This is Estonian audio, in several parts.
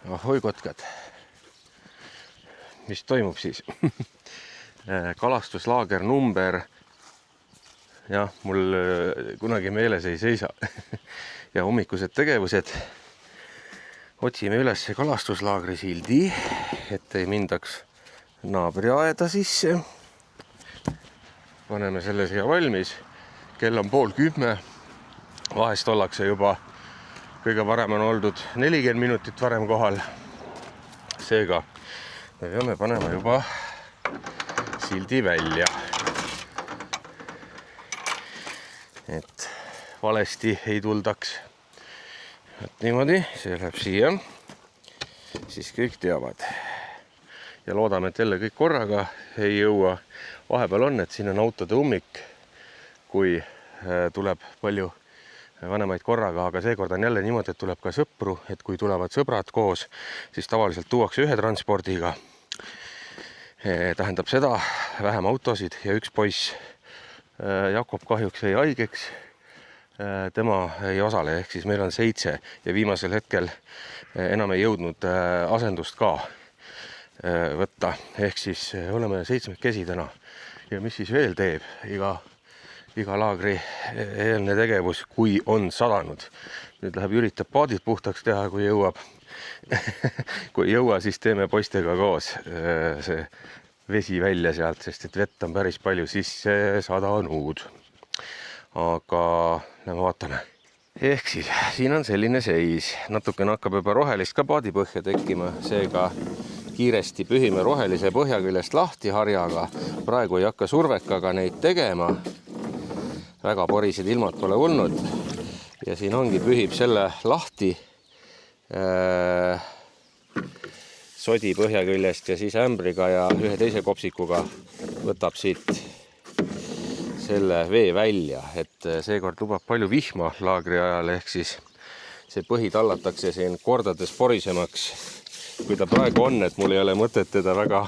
Ahoi kotkad. Mis toimub siis? Kalastuslaager number. Jah, mul kunagi meeles ei seisa. Ja hommikused tegevused. Otsime üles kalastuslaagri sildi, et ei mindaks naabri aeda sisse. Paneme selle siia valmis. Kell on 9:30. Vahest ollakse juba, kõige varem on oldud 40 minutit varem kohal. Seega me peame panema juba sildi välja. Et valesti ei tuldaks. Et niimoodi, see läheb siia. Siis kõik teavad. Ja loodame, et jälle kõik korraga ei jõua. Vahepeal on, et siin on autode ummik, kui tuleb palju vanemaid korraga, aga seekord on jälle niimoodi, et tuleb ka sõpru, et kui tulevad sõbrad koos, siis tavaliselt tuuakse ühe transpordiga. Tähendab seda, vähem autosid ja üks poiss, Jakob kahjuks ei haigeks, tema ei osale, ehk siis meil on 7 ja viimasel hetkel enam ei jõudnud asendust ka võtta, ehk siis oleme 7 täna. Ja mis siis veel teeb iga laagri eelne tegevus, kui on sadanud. Nüüd läheb üritab paadid puhtaks teha, kui jõuab. Kui ei jõua, siis teeme poistega koos see vesi välja sealt, sest et vett on päris palju sisse sadanud. Aga lähme vaatame. Ehk siis siin on selline seis. Natukene hakkab juba rohelist ka paadipõhja tekkima, seega kiiresti pühime rohelise põhja küljest lahti harjaga. Praegu ei hakka survekaga neid tegema. Väga porised ilmad pole olnud ja siin ongi, pühib selle lahti sodi põhja küljest ja siis ämbriga ja ühe teise kopsikuga võtab siit selle vee välja, et seekord lubab palju vihma laagri ajal, ehk siis see põhi tallatakse siin kordades porisemaks, kui ta praegu on, et mul ei ole mõtet teda väga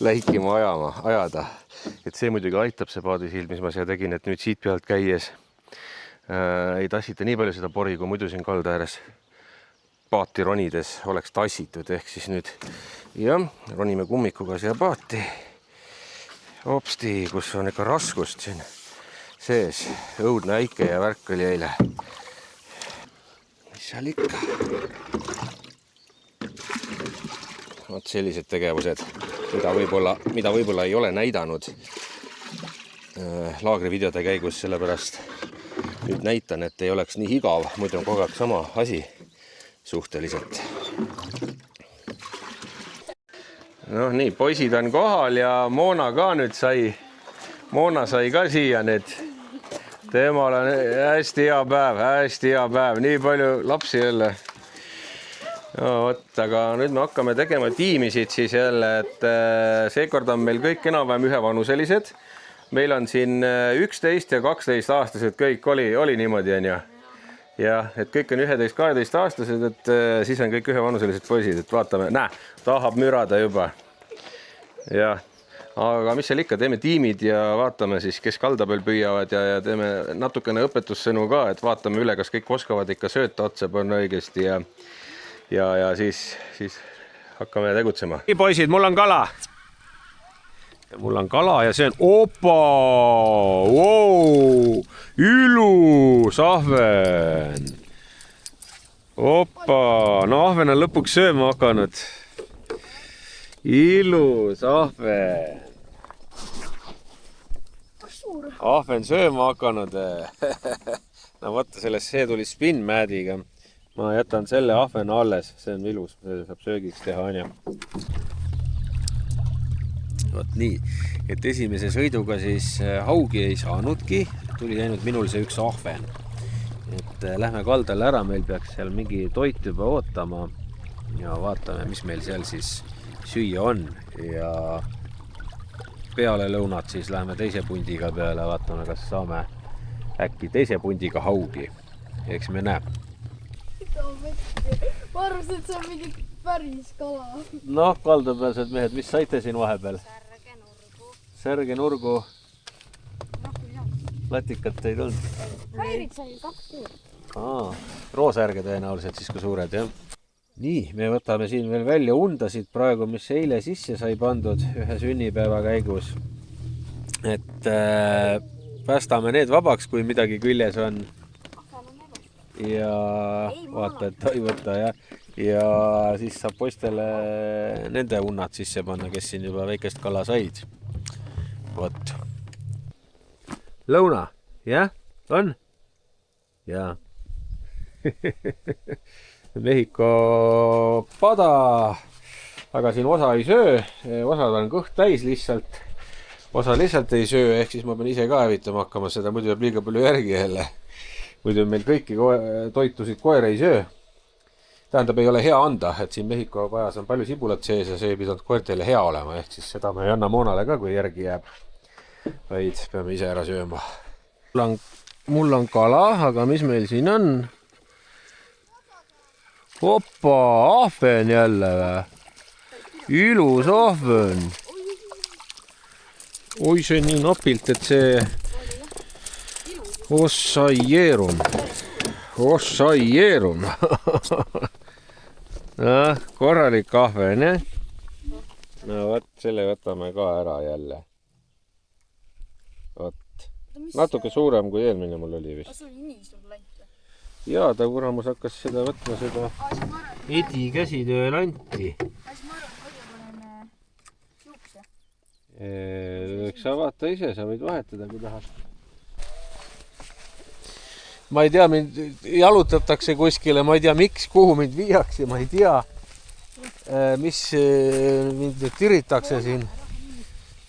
läikima ajada. Et see muidugi aitab see paadisild, mis ma siia tegin, et nüüd siit pealt käies ei tassita nii palju seda pori, kui muidu siin kalda ääres paati ronides oleks tassitud. Ehk siis nüüd jah, ronime kummikuga siia paati. Hopsti, kus on ikka raskust siin sees. Õudne äike ja värk oli eile. Mis seal ikka? Vot sellised tegevused, mida võib-olla ei ole näidanud laagri videode käigus, sellepärast nüüd näitan, et ei oleks nii igav, muidu on kogu aeg sama asi suhteliselt. Noh nii, poisid on kohal ja Moona ka nüüd sai ka siia need. Temal on hästi hea päev, nii palju lapsi jälle. Aga nüüd me hakkame tegema tiimisid siis jälle, et seekord on meil kõik enam-vähem ühevanuselised. Meil on siin 11 ja 12 aastased, kõik oli niimoodi, on ju. Ja, et kõik on 11-12 aastased, et siis on kõik ühevanuselised poisid, et vaatame, tahab mürada juba. Ja, aga mis seal ikka, teeme tiimid ja vaatame siis, kes kalda peal püüavad ja teeme natukene õpetussõnu ka, et vaatame üle, kas kõik oskavad ikka sööta otsa panna õigesti ja siis hakkame tegutsema. Nii poisid, mul on kala. Ja see on ilus ahven. Ahven on lõpuks sööma hakanud. Ilus ahven. Ahven sööma hakanud. No võtta sellest, see tuli spinmädiga. Ma jätan selle ahvena alles, see on ilus, see saab söögiks teha, on ju. Vot nii, et esimese sõiduga siis haugi ei saanudki, tuli ainult minul see üks ahven. Et lähme kaldale ära, meil peaks seal mingi toit juba ootama ja vaatame, mis meil seal siis süüa on. Ja peale lõunat siis lähme teise pundiga peale, vaatame, kas saame äkki teise pundiga haugi. Eks me näe. Ma arvasin, et see on mingi päris kala. Noh, kaldapealsed mehed, mis saite siin vahepeal? Särge nurgu. Latikat ei tulnud. Häirid sai 2 kuud. Roosärge tõenäoliselt siis, kui suured, jah? Nii, me võtame siin veel välja undasid praegu, mis eile sisse sai pandud ühe sünnipäeva käigus. Et päästame need vabaks, kui midagi küljes on. Ja vaata, et ta ei võta ja siis saab poistele nende unnad sisse panna, kes siin juba väikest kala said. Vot. Lõuna, jah? On? Jaa. Mehhiko pada, aga siin osa ei söö, osad on kõht täis lihtsalt, osa lihtsalt ei söö, ehk siis ma pean ise ka hävitama hakkama seda, muidu jääb liiga palju järgi jälle. Muidu meil kõiki toitusid koer ei söö. Tähendab, ei ole hea anda, et siin Mehhiko pajas on palju sibulat sees ja see ei pidanud koerteile hea olema, ehk siis seda me ei anna Moonale ka, kui järgi jääb, vaid peame ise ära sööma. Mul on kala, aga mis meil siin on? Hoppa, ahven jälle või? Ilus ahven. Oi, see on nii napilt, et see ossaieerum. Korralik ahven, jah? No võt, selle võtame ka ära jälle. Võt. Natuke suurem kui eelmine mul oli vist. See oli nii suur lant. Jaa, ta kuramus hakkas seda võtma seda Edi käsitöö lanti. Eks sa vaata ise, sa võid vahetada, kui tahad. Ma ei tea, mind jalutatakse kuskile, ma ei tea, miks, kuhu mind viiakse, ma ei tea, mis mind nüüd tiritakse siin.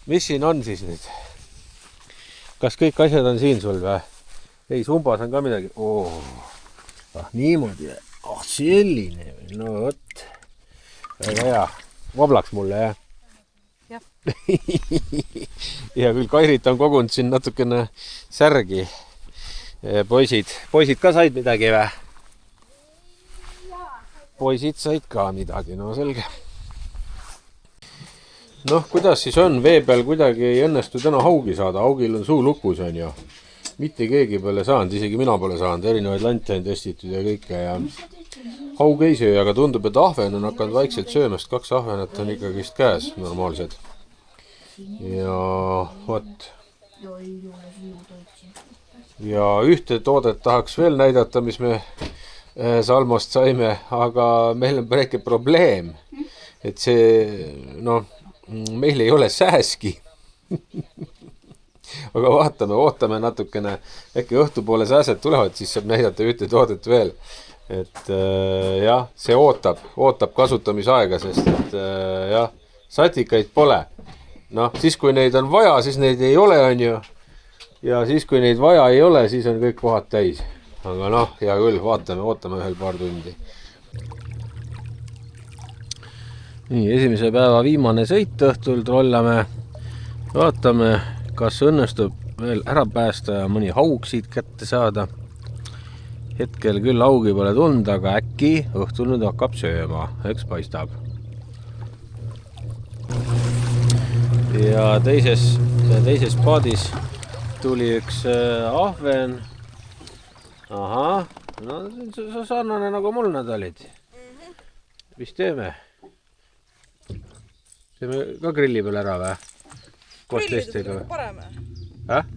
Mis siin on siis nüüd? Kas kõik asjad on siin sul või? Ei, sumbas on ka midagi. Niimoodi. Selline. No võt. Väga hea. Vablaks mulle, jah? Jah. Ja küll Kairit on kogunud siin natukene särgi. Poisid ka said midagi või? Poisid said ka midagi, no selge. Noh, kuidas siis on? Vee peal kuidagi ei õnnestu täna haugi saada. Haugil on suu lukus, on ju. Mitte keegi pole saanud, isegi mina pole saanud. Erinevaid lante on testitud ja kõike. Ja haug ei söö, aga tundub, et ahven on hakanud vaikselt söömast. 2 ahvenat on ikkagist käes, normaalsed. Ja vot. Ja ühte toodet tahaks veel näidata, mis me Salmost saime, aga meil on väike probleem. Et see, meil ei ole sääski. Aga ootame natukene, äkki õhtupoole sääsed tulevad, siis saab näidata ühte toodet veel. Et jah, see ootab kasutamisaega, sest et jah, satikaid pole. Siis kui neid on vaja, siis neid ei ole, on ju. Ja siis kui neid vaja ei ole, siis on kõik kohad täis. Aga hea küll, ootame ühel paar tundi. Nii, esimese päeva viimane sõit õhtul trollame. Vaatame, kas õnnestub veel ära päästa ja mõni haug siit kätte saada. Hetkel küll haugi pole tund, aga äkki õhtul nüüd hakkab sööma. Eks paistab. Ja teises paadis tuli üks ahven. Ahah, see on sarnane nagu mul nad olid. Mis teeme? Teeme ka grilli peal ära või? Grillides on kõige parem.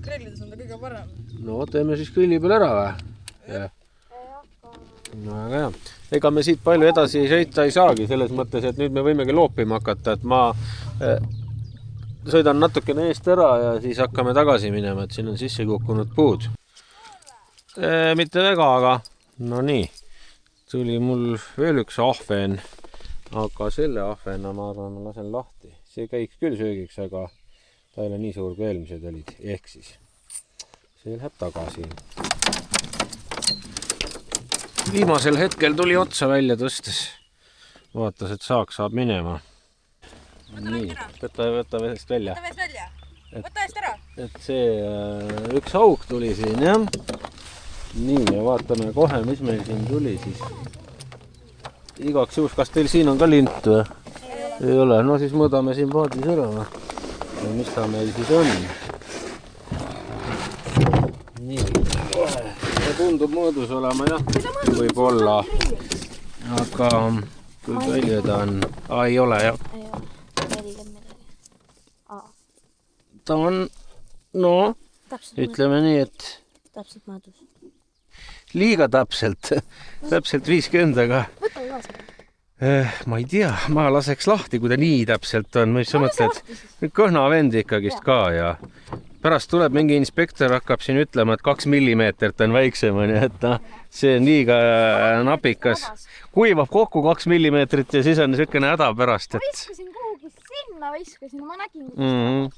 Grillides on ta kõige parem. No teeme siis grilli peal ära või? No aga jah. Ega me siit palju edasi sõita ei saagi, selles mõttes, et nüüd me võimegi loopima hakata, et ma sõidan natukene eest ära ja siis hakkame tagasi minema, et siin on sisse kukkunud puud. Mitte väga, aga no nii. Tuli mul veel üks ahven. Aga selle ahvena ma arvan, ma lasen lahti. See käiks küll söögiks, aga ta ei ole nii suur kui eelmised olid. Ehk siis see läheb tagasi. Viimasel hetkel tuli otsa välja tõstes. Vaatas, et saab minema. Nii, võta veest välja. Võta eest ära. Et see üks haug tuli siin, jah. Nii, ja vaatame kohe, mis meil siin tuli siis. Igaks juhus, kas teil siin on ka lint või? Ei ole. No siis mõõdame siin paadis ära. Ja mis ta meil siis on? Nii. Ta tundub mõõdus olema, jah. Võib olla. Aga kui palju ta on? Ei ole, jah. Ei ole. 40 midagi. Ta on, no, ütleme nii, et Täpselt maadus. liiga täpselt. Täpselt 50, aga Võta kaasa. ma ei tea, ma laseks lahti, kui ta nii täpselt on. Mis sa mõtled? Kõhna vend ikkagist ka ja pärast tuleb mingi inspektor, hakkab siin ütlema, et 2 millimeetrit on väiksem, et noh, see on liiga napikas. Kuivab kokku 2 millimeetrit ja siis on niisugune häda pärast, et Viskasin kuhugi sinna, ma nägin.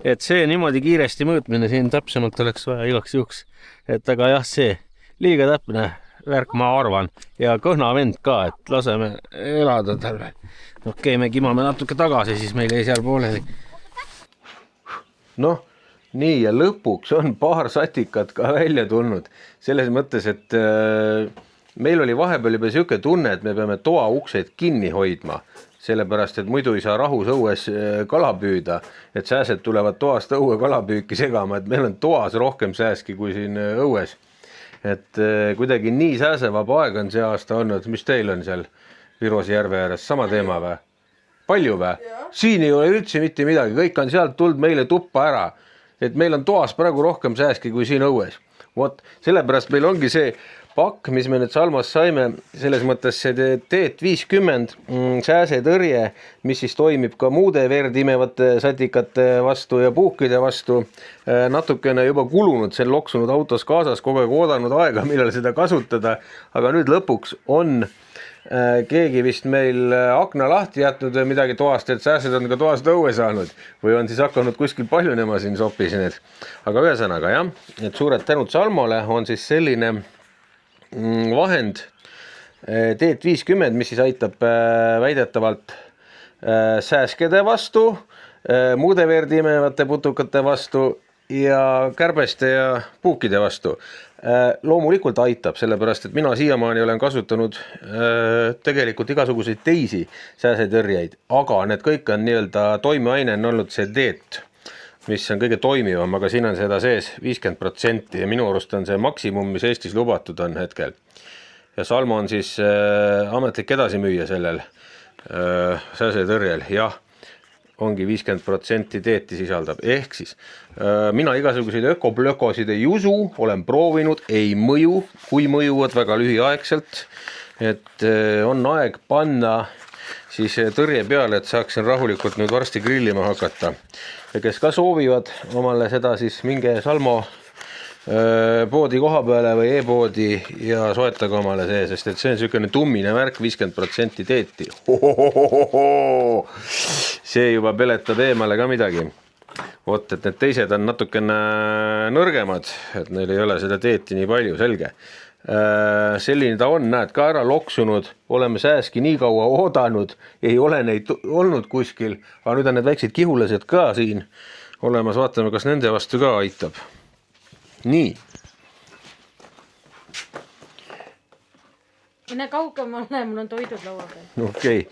Et see niimoodi kiiresti mõõtmine siin täpsemalt oleks vaja igaks juhuks. Et aga jah, see liiga täpne värk, ma arvan. Ja kõhna vend ka, et laseme elada tal veel. Okei, me kimame natuke tagasi, siis meil jäi seal pooleli. Noh, nii ja lõpuks on paar satikat ka välja tulnud. Selles mõttes, et meil oli vahepeal juba siuke tunne, et me peame toa uksed kinni hoidma. Sellepärast, et muidu ei saa rahus õues kala püüda, et sääsed tulevad toast õue kalapüüki segama, et meil on toas rohkem sääski kui siin õues. Et kuidagi nii sääsevaba aeg on see aasta olnud. Mis teil on seal Virosi järve ääres? Sama teema või? Palju või? Siin ei ole üldse mitte midagi, kõik on sealt tulnud meile tuppa ära. Et meil on toas praegu rohkem sääski kui siin õues. Vot, sellepärast meil ongi see pakk, mis me nüüd Salmas saime, selles mõttes see TEET50 sääsetõrje, mis siis toimib ka muude verd imevate satikate vastu ja puukide vastu. Natukene juba kulunud, see on loksunud autos kaasas, kogu aeg oodanud aega, millal seda kasutada, aga nüüd lõpuks on keegi vist meil akna lahti jätnud või midagi toast, et sääsed on ka toast õue saanud või on siis hakanud kuskil paljunema siin sopis need. Aga ühesõnaga jah, et suured tänud Salmole on siis selline vahend TEET50, mis siis aitab väidetavalt sääskede vastu, muude verdi imevate putukate vastu ja kärbeste ja puukide vastu. Loomulikult aitab, sellepärast et mina siiamaani olen kasutanud tegelikult igasuguseid teisi sääsetõrjeid, aga need kõik on nii-öelda toimeaine on olnud see TEET, mis on kõige toimivam, aga siin on seda sees 50% ja minu arust on see maksimum, mis Eestis lubatud on hetkel. Ja Salmo on siis ametlik edasimüüja sellel sääsetõrjel. Jah, ongi 50% teeti sisaldab. Ehk siis mina igasuguseid ökoblökosid ei usu, olen proovinud, ei mõju, kui mõjuvad väga lühiaegselt. Et on aeg panna siis tõrje peale, et saaksin rahulikult nüüd varsti grillima hakata. Ja kes ka soovivad omale seda, siis minge Salmo poodi koha peale või e-poodi ja soetage omale see, sest et see on niisugune tummine värk, 50% teeti. See juba peletab eemale ka midagi. Vot, et need teised on natukene nõrgemad, et neil ei ole seda teeti nii palju, selge. Selline ta on, näed ka ära loksunud, oleme sääski nii kaua oodanud, ei ole neid olnud kuskil, aga nüüd on need väiksed kihulased ka siin olemas, vaatame, kas nende vastu ka aitab. Nii. Mine kaugemale, mul on toidud laua peal. Okei,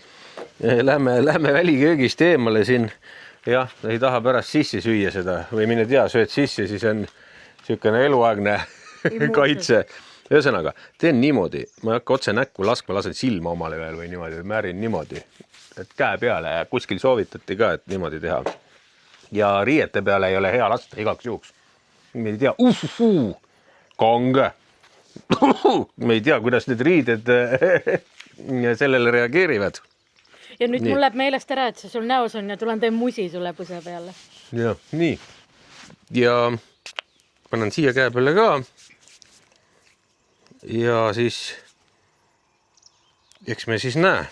lähme väliköögist eemale siin, jah, ei taha pärast sisse süüa seda või mine tea, sööd sisse, siis on niisugune eluaegne kaitse. Ühesõnaga, teen niimoodi, ma ei hakka otse näkku laskma, lasen silma omale veel või niimoodi, määrin niimoodi, et käe peale ja kuskil soovitati ka, et niimoodi teha. Ja riiete peale ei ole hea lasta igaks juhuks. Me ei tea, kange. Me ei tea, kuidas need riided sellele reageerivad. Ja nüüd mul läheb meelest ära, et see sul näos on ja tulen teen musi sulle põse peale. Ja, nii. Ja panen siia käe peale ka. Ja siis eks me siis näe,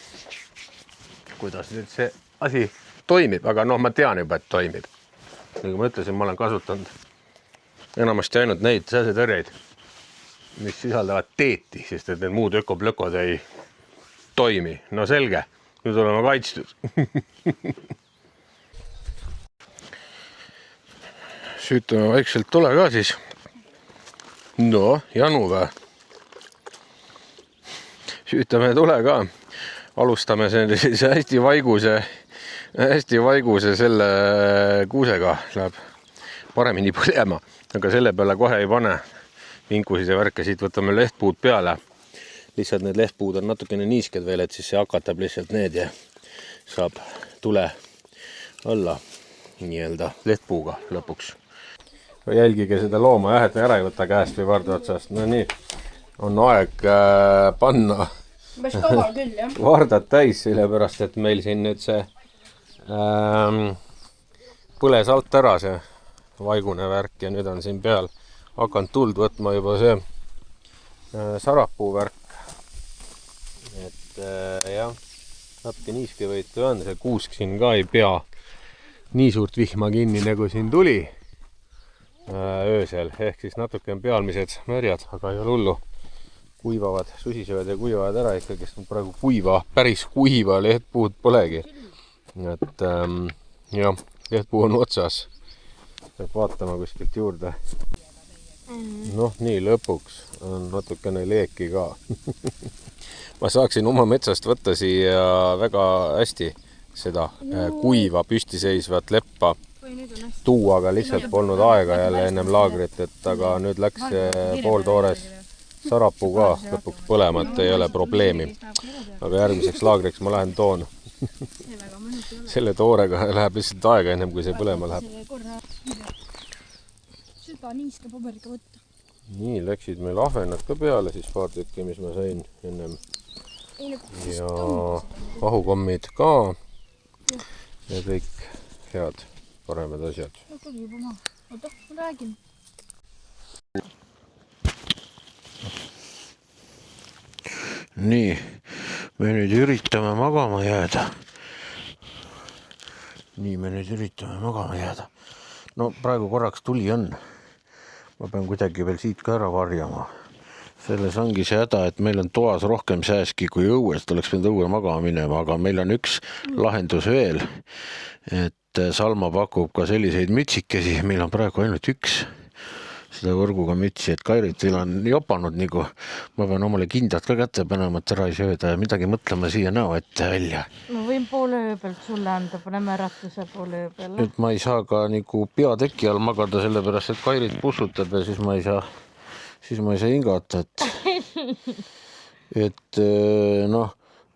kuidas nüüd see asi toimib, aga noh, ma tean juba, et toimib. Nagu ma ütlesin, ma olen kasutanud enamasti ainult neid sääsetõrjeid, mis sisaldavad teeti, sest et need muud ökoblökod ei toimi. No selge, nüüd oleme kaitstud. Süütame vaikselt tule ka siis. No, janu või? Süütame tule ka. Alustame sellise hästi vaiguse selle kuusega. Läheb paremini põlema, aga selle peale kohe ei pane vinkusid ja värke. Siit võtame lehtpuud peale. lihtsalt need lehtpuud on natukene niisked veel, et siis see hakatab lihtsalt need ja saab tule alla nii-öelda lehtpuuga lõpuks. Jälgige seda looma jah, et ära ei võta käest või varda otsast. No nii, on aeg panna Päris kaval küll, jah. vardad täis, sellepärast et meil siin nüüd see põles alt ära see vaigune värk ja nüüd on siin peal hakanud tuld võtma juba see sarapuu värk. Et jah, natuke niiskevõitu on, see kuusk siin ka ei pea nii suurt vihma kinni, nagu siin tuli öösel, ehk siis natuke on pealmised märjad, aga ei ole hullu. Kuivavad, susisööd ja kuivavad ära ikkagi, sest praegu päris kuiva lehtpuud polegi. Et jah, lehtpuu on otsas. Peab vaatama kuskilt juurde. Noh, nii lõpuks on natukene leeki ka. Ma saaksin oma metsast võtta siia väga hästi seda kuiva püstiseisvat leppa tuua, aga lihtsalt polnud aega jälle ennem laagrit, et aga nüüd läks pooltoores sarapuu ka lõpuks põlema, et ei ole probleemi. Aga järgmiseks laagriks ma lähen toon. Selle toorega läheb lihtsalt aega ennem, kui see põlema läheb. Seda niiske paberiga võtta. Nii, läksid meil ahvenad ka peale, siis paar tükki, mis ma sain ennem. Ja ahukommid ka. Ja kõik head, paremad asjad. Oota, ma räägin. Nii, me nüüd üritame magama jääda. No praegu korraks tuli on. Ma pean kuidagi veel siit ka ära varjama. Selles ongi see häda, et meil on toas rohkem sääski kui õues. Oleks pidanud õue magama minema, aga meil on üks lahendus veel. Et Salma pakub ka selliseid mütsikesi. Meil on praegu ainult üks seda võrguga mütsi, et Kairitil on jopanud nagu. Ma pean omale kindad ka kätte panema, et ära ei sööda ja midagi mõtlema siia näo ette välja. Ma võin poole öö pealt sulle anda, paneme äratuse poole öö peale. Nüüd ma ei saa ka nagu peateki all magada, sellepärast, et Kairit pussutab ja siis ma ei saa hingata. Et noh,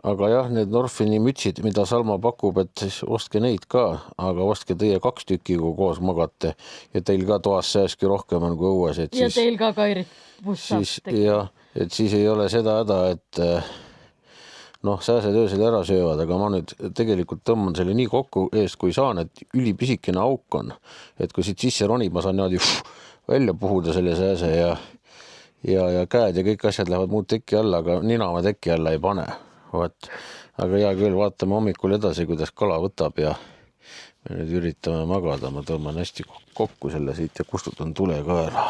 aga jah, need Norfini mütsid, mida Salma pakub, et siis ostke neid ka, aga ostke teie 2 tükki, kui koos magate ja teil ka toas sääski rohkem on kui õues. Ja teil ka Kairit pussab. Jah, et siis ei ole seda häda, et noh, sääsed öösel ära söövad, aga ma nüüd tegelikult tõmban selle nii kokku eest, kui saan, et ülipisikene auk on. Et kui siit sisse ronib, ma saan niimoodi välja puhuda selle sääse ja käed ja kõik asjad lähevad muud teki alla, aga nina ma teki alla ei pane. Aga hea küll, vaatame hommikul edasi, kuidas kala võtab ja me nüüd üritame magada. Ma tõmban hästi kokku selle siit ja kustutan tule ka ära.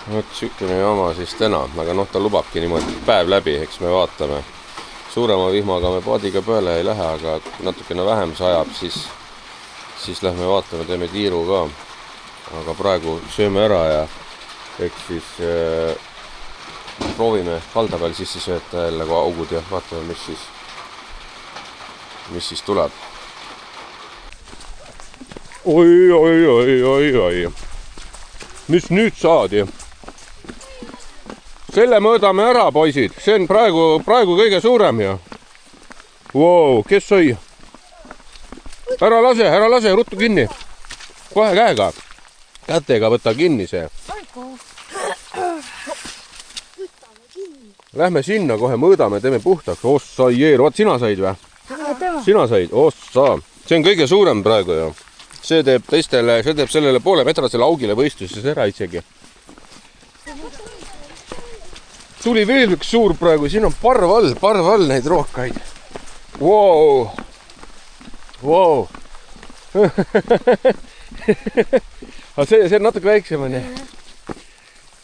Vot sükene jama siis täna, aga noh, ta lubabki niimoodi päev läbi, eks me vaatame. Suurema vihmaga me paadiga peale ei lähe, aga natukene vähem sajab, siis lähme vaatame, teeme tiiru ka. Aga praegu sööme ära ja eks siis proovime kalda peal sisse sööta jälle kui augud ja vaatame, mis siis tuleb. Oi. Mis nüüd saadi? Selle mõõdame ära, poisid. See on praegu kõige suurem ja. Wow, kes sõi? Ära lase, ruttu kinni. Kohe käega. Kätega võta kinni see. Lähme sinna kohe mõõdame, teeme puhtaks. Ossa jeer, vaat sina said või? Sina said, ossa. See on kõige suurem praegu ju. See teeb sellele poolemetrasele augile võistluses ära isegi. Tuli veel üks suur praegu, siin on parv all neid rohkaid. Wow. Aga see on natuke väiksem on.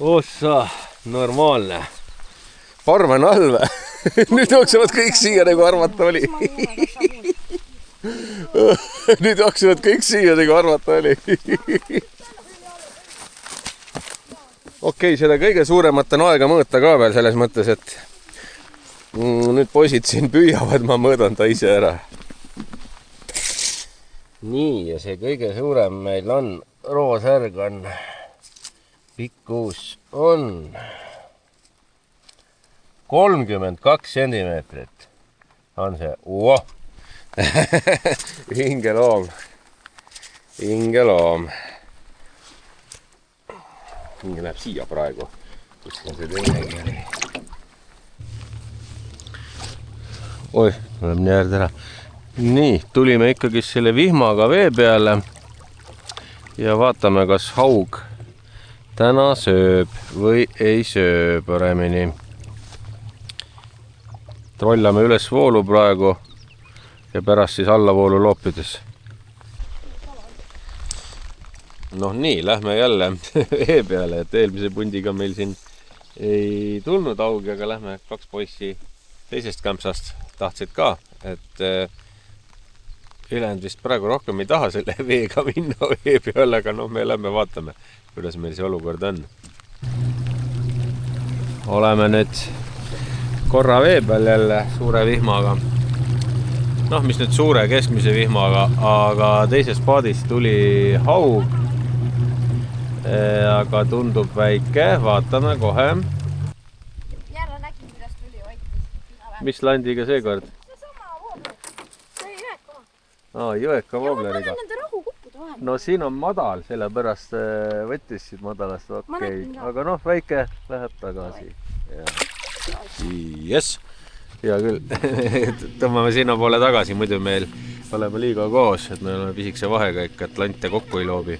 Ossa, normaalne. Parv on all või? Nüüd jooksevad kõik siia, nagu arvata oli. Nüüd jooksevad kõik siia, nagu arvata oli. Okei, selle kõige suuremat on aega mõõta ka veel selles mõttes, et nüüd poisid siin püüavad, ma mõõdan ta ise ära. Nii, ja see kõige suurem meil on, roosärg on pikkus on 32 sentimeetrit. On see, hingeloom. Hinge läheb siia praegu. Kus see teinegi oli? Oi, läheb nii äärde ära. Nii, tulime ikkagi selle vihmaga vee peale ja vaatame, kas haug täna sööb või ei söö paremini. Trollame üles voolu praegu ja pärast siis allavoolu loopides. Noh nii, lähme jälle vee peale, et eelmise pundiga meil siin ei tulnud augi, aga lähme 2 poissi teisest kämpsast tahtsid ka, et ülejäänud vist praegu rohkem ei taha selle veega minna vee peale, aga noh, me lähme vaatame, kuidas meil see olukord on. Oleme nüüd korra vee peal jälle suure vihmaga. Noh, mis nüüd suure keskmise vihmaga, aga teises paadis tuli haug. Aga tundub väike, vaatame kohe. Jälle nägin, kuidas tuli vaikis. Mis landiga seekord? Seesama voobler. See jõeka. Jõeka voobleriga. Ma panen nende rahu kukkuda vahel. No siin on madal, sellepärast võttis siit madalast okei. Aga noh, väike läheb tagasi. Yes. Hea küll. Tõmbame sinna poole tagasi, muidu meil oleme liiga koos, et me oleme pisikese vahega ikka, et lante kokku ei loobi.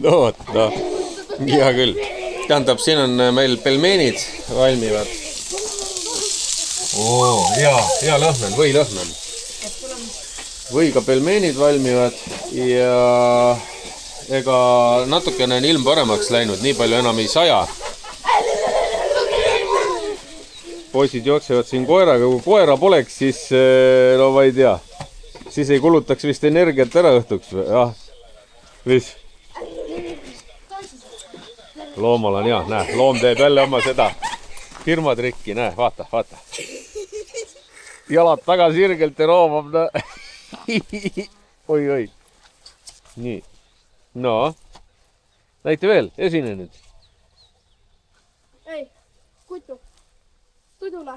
No, hea küll. Tähendab, siin on meil pelmeenid valmivad. Hea lõhn on, võilõhn on. Võiga pelmeenid valmivad ja ega natukene on ilm paremaks läinud, nii palju enam ei saja. Poisid jooksevad siin koeraga, kui koera poleks, siis no ma ei tea. Siis ei kulutaks vist energiat ära õhtuks. Mis? Loomal on hea, näe, loom teeb jälle oma seda firmatrikki, näe, vaata. Jalad taga sirgelt ja roomab. Oi. Nii. No. Näite veel, esine nüüd. Ei, kutu. Tudule.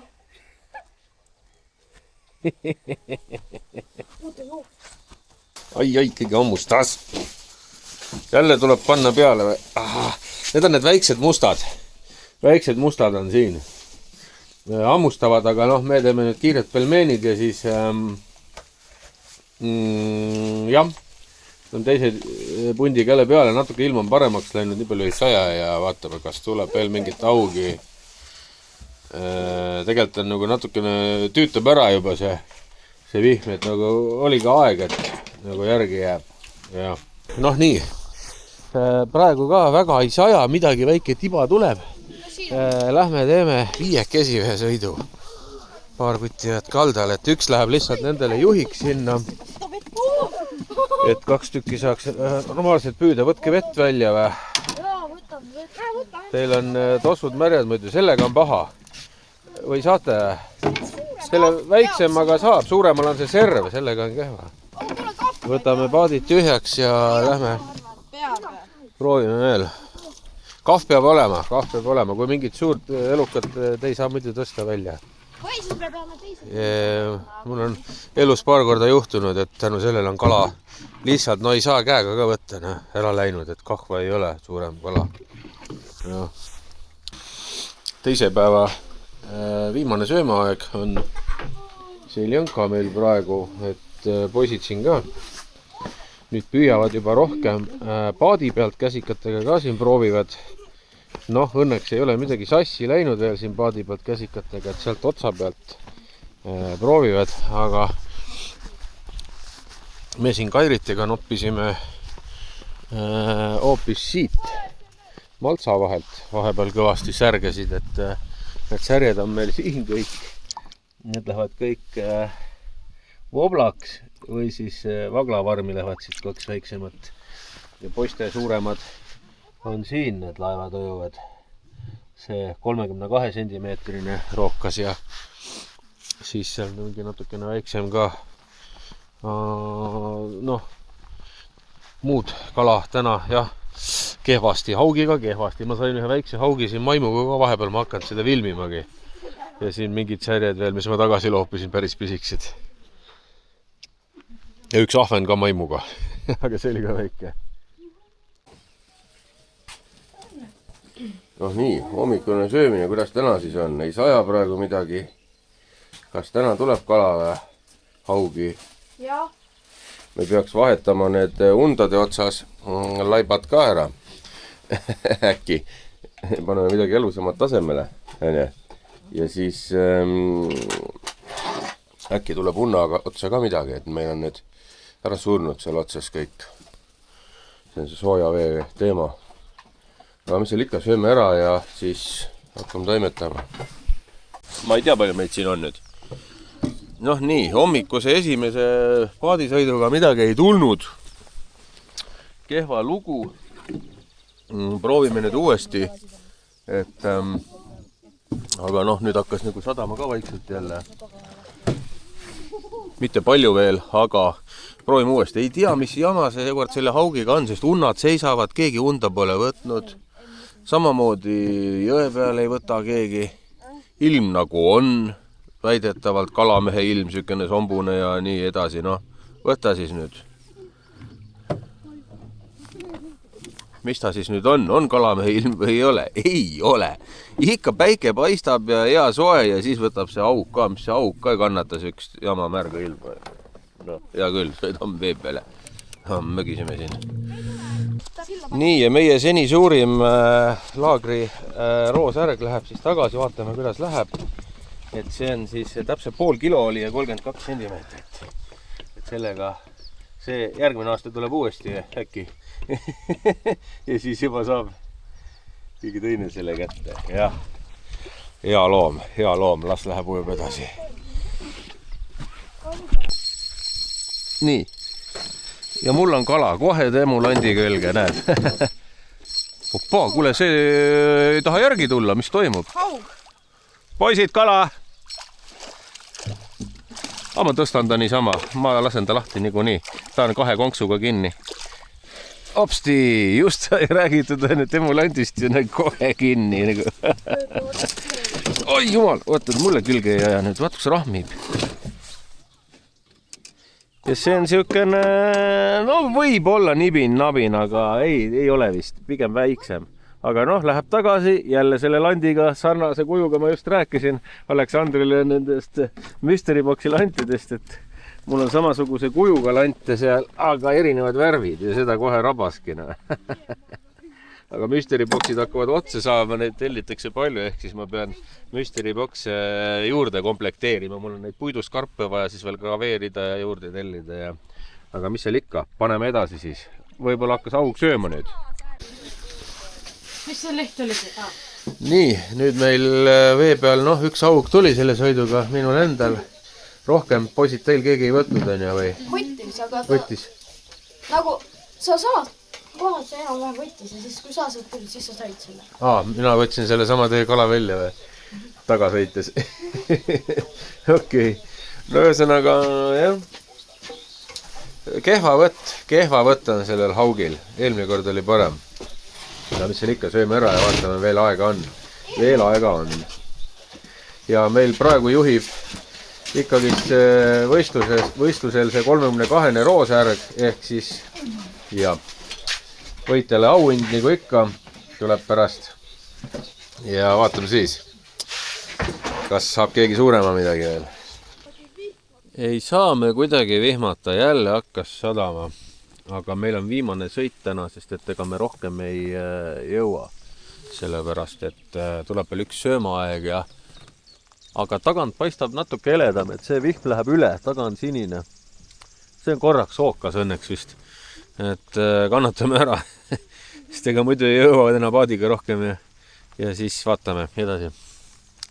Ai, kõige ammustas. Jälle tuleb panna peale või? Need on need väiksed mustad. Väiksed mustad on siin. Ammustavad, aga noh, me teeme nüüd kiired pelmeenid ja siis jah, on teise pundiga jälle peale, natuke ilm on paremaks läinud, nii palju ei saja ja vaatame, kas tuleb veel mingit augi. Tegelikult on nagu natukene tüütab ära juba see vihm, et nagu oli ka aeg, et nagu järgi jääb. Ja. Noh nii, praegu ka väga ei saja, midagi väike tiba tuleb. Lähme teeme 5 ühe sõidu. Paar kutti jääd kaldal, et üks läheb lihtsalt nendele juhiks sinna. Et 2 tükki saaks normaalselt püüda. Võtke vett välja või? Teil on tossud märjad muidu, sellega on paha. Või saate? Selle väiksemaga saab, suuremal on see serv, sellega on kehva. Võtame paadid tühjaks ja lähme proovime veel. Kahv peab olema. Kui mingit suurt elukat te ei saa muidu tõsta välja. Mul on elus paar korda juhtunud, et tänu sellele on kala lihtsalt, no ei saa käega ka võtta, ära läinud, et kahva ei ole suurem kala. Ja. Teise päeva viimane söömaaeg on Seljõnka meil praegu, et poisid siin ka nüüd püüavad juba rohkem paadi pealt käsikatega ka siin proovivad. Noh, õnneks ei ole midagi sassi läinud veel siin paadi pealt käsikatega, et sealt otsa pealt proovivad, aga me siin Kairitiga noppisime hoopis siit maltsa vahelt vahepeal kõvasti särgesid, et need särjed on meil siin kõik. Need lähevad kõik voblaks või siis vaglavarmi lähevad siit 2 väiksemat. Ja poiste suuremad on siin, need laevad ujuvad. See 32 sentimeetrine rookas ja siis seal mingi natukene väiksem ka. Noh, muud kala täna jah, kehvasti, haugiga kehvasti. Ma sain ühe väikse haugi siin maimuga ka vahepeal, ma hakkan seda filmimagi. Ja siin mingid särjed veel, mis ma tagasi loopisin, päris pisiksid. Ja üks ahven ka maimuga, aga see oli ka väike. Noh nii, hommikune söömine, kuidas täna siis on? Ei saja praegu midagi. Kas täna tuleb kala või? Haugi? Jah. Me peaks vahetama need undade otsas laibad ka ära. Äkki paneme midagi elusamat tasemele. Ja siis äkki tuleb unna otsa ka midagi, et meil on nüüd ära surnud seal otsas kõik. See on see sooja vee teema. Aga mis seal ikka, sööme ära ja siis hakkame toimetama. Ma ei tea, palju meid siin on nüüd. Noh nii, hommikuse esimese paadisõiduga midagi ei tulnud. Kehva lugu. Proovime nüüd uuesti. Et, aga noh, nüüd hakkas nagu sadama ka vaikselt jälle. Mitte palju veel, aga proovime uuesti. Ei tea, mis jama seekord selle haugiga on, sest unnad seisavad, keegi unda pole võtnud. Samamoodi jõe peal ei võta keegi. Ilm nagu on, väidetavalt kalamehe ilm, sükene sombune ja nii edasi. No, võta siis nüüd. Mis ta siis nüüd on? On kalamehe ilm või ei ole? Ei ole. Ikka päike paistab ja hea soe ja siis võtab see auk ka, mis see auk ka ei kannatas üks jama märga ilma. No, hea küll, sõidame vee peale. Mögisime siin. Nii, ja meie seni suurim laagri roosärg läheb siis tagasi, vaatame, kuidas läheb. Et see on siis täpselt pool kilo oli ja 32 sentimeetrit. Et sellega see järgmine aasta tuleb uuesti äkki. Ja siis juba saab keegi teine selle kätte. Jah, hea loom, las läheb ujub edasi. Nii. Ja mul on kala, kohe temulandi külge, näed. Opa, kuule, see ei taha järgi tulla, mis toimub? Haug. Poisid, kala! Ma tõstan ta niisama, ma lasen ta lahti niikuinii. Ta on 2 konksuga kinni. Hopsti, just sai räägitud temulandist ja näed kohe kinni. Oi jumal, oota, mulle külge ei aja nüüd, vaat kus rahmib. Ja see on siukene, no võib olla nibin-nabin, aga ei ole vist, pigem väiksem. Aga noh, läheb tagasi jälle selle landiga, sarnase kujuga ma just rääkisin Aleksandrile nendest Mystery Boxi lantidest, et mul on samasuguse kujuga lante seal, aga erinevad värvid ja seda kohe rabaskina. Aga Mystery Boxid hakkavad otsa saama, neid tellitakse palju, ehk siis ma pean Mystery Box juurde komplekteerima. Mul on neid puiduskarpe vaja siis veel graveerida ja juurde tellida. Ja... Aga mis seal ikka? Paneme edasi siis. Võib-olla hakkas auk sööma nüüd. Mis see leht oli? Nii, nüüd meil vee peal, noh, üks auk tuli selle sõiduga, minul endal. Rohkem poisid teil keegi ei võtnud, on ja või? Võttis, aga ta... Võttis. Nagu sa saad kohad see enam-vähem võttis ja siis kui sa sealt tulid, siis sa said selle. Mina võtsin selle sama teie kala välja või? Tagasõites. Okei. No ühesõnaga, jah. Kehva võtt on sellel haugil. Eelmine kord oli parem. Ja mis seal ikka, sööme ära ja vaatame, veel aega on. Veel aega on. Ja meil praegu juhib ikkagi võistlusel see 32 roosärg ehk siis ja võitjale auhind nagu ikka tuleb pärast ja vaatame siis, kas saab keegi suurema midagi veel. Ei saa me kuidagi vihmata, jälle hakkas sadama, aga meil on viimane sõit täna, sest et ega me rohkem ei jõua, sellepärast et tuleb veel üks söömaaeg ja aga tagant paistab natuke heledam, et see vihm läheb üle, taga on sinine. See on korraks sookas õnneks vist. et kannatame ära. Sest ega muidu ei jõua täna paadiga rohkem ja siis vaatame edasi,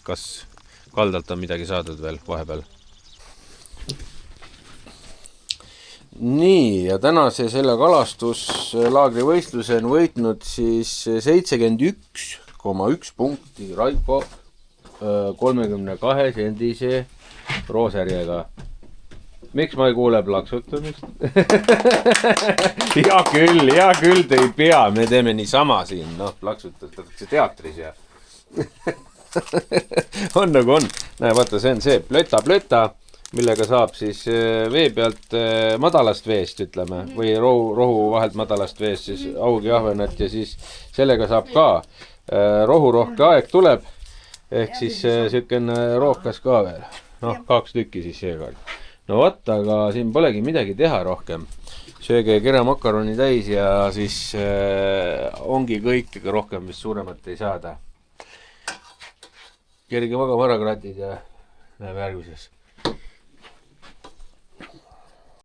kas kaldalt on midagi saadud veel vahepeal. Nii, ja tänase selle kalastuslaagri võistluse on võitnud siis 71,1 punkti Raiko 32 sendise roosärjega. Miks ma ei kuule plaksutamist? Hea küll, te ei pea, me teeme niisama siin, noh, plaksutatakse teatris ja on nagu on. Näe, vaata, see on see plöta, millega saab siis vee pealt madalast veest, ütleme, või rohu vahelt madalast veest, siis augijahvenat ja siis sellega saab ka rohurohke aeg tuleb, ehk siis sükene rookas ka veel. Noh, 2 tükki siis seekord. No vot, aga siin polegi midagi teha rohkem. Sööge keramakaroni täis ja siis ongi kõik, ega rohkem vist suuremat ei saada. Kerge magama ära kratid ja näeme järgmises.